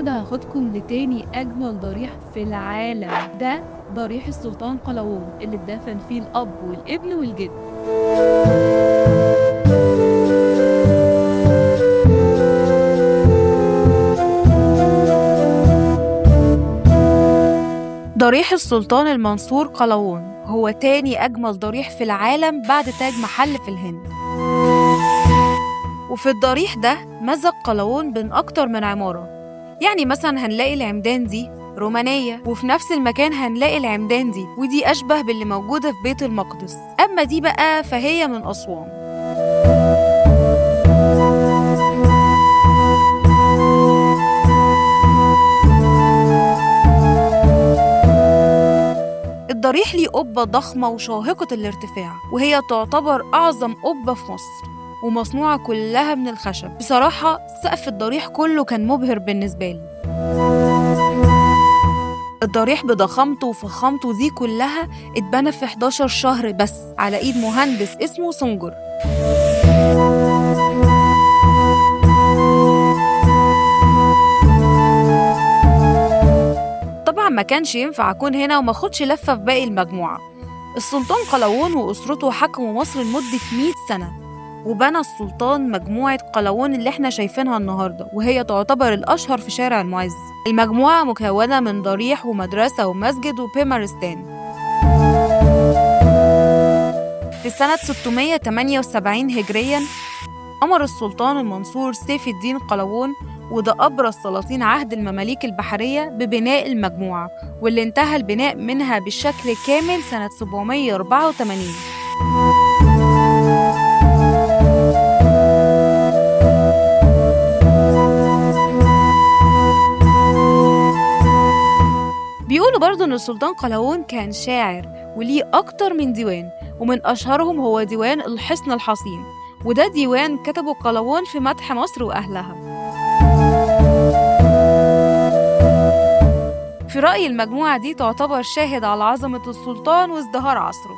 النهارده هاخدكم لتاني أجمل ضريح في العالم، ده ضريح السلطان قلاوون اللي اتدفن فيه الأب والابن والجد. ضريح السلطان المنصور قلاوون هو تاني أجمل ضريح في العالم بعد تاج محل في الهند. وفي الضريح ده مزج قلاوون بين أكتر من عمارة، يعني مثلا هنلاقي العمدان دي رومانية، وفي نفس المكان هنلاقي العمدان دي ودي أشبه باللي موجودة في بيت المقدس، أما دي بقى فهي من أسوان. الضريح ليه قبة ضخمة وشاهقة الارتفاع، وهي تعتبر أعظم قبة في مصر، ومصنوعة كلها من الخشب. بصراحة سقف الضريح كله كان مبهر بالنسبة لي. الضريح بضخامته وفخامته دي كلها اتبنى في 11 شهر بس على إيد مهندس اسمه سنجر. طبعا ما كانش ينفع أكون هنا وما أخدش لفة في باقي المجموعة. السلطان قلاوون وأسرته حكموا مصر لمدة 100 سنة، وبنى السلطان مجموعة قلاوون اللي احنا شايفينها النهاردة، وهي تعتبر الأشهر في شارع المعز. المجموعة مكونة من ضريح ومدرسة ومسجد وبيمارستان. في سنة 678 هجرياً أمر السلطان المنصور سيف الدين قلاوون، وده أبرز سلاطين عهد المماليك البحرية، ببناء المجموعة، واللي انتهى البناء منها بالشكل كامل سنة 784. بيقولوا برضو إن السلطان قلاوون كان شاعر وليه أكتر من ديوان، ومن أشهرهم هو ديوان الحصن الحصين، وده ديوان كتبه قلاوون في مدح مصر وأهلها. في رأيي المجموعة دي تعتبر شاهد على عظمة السلطان وازدهار عصره.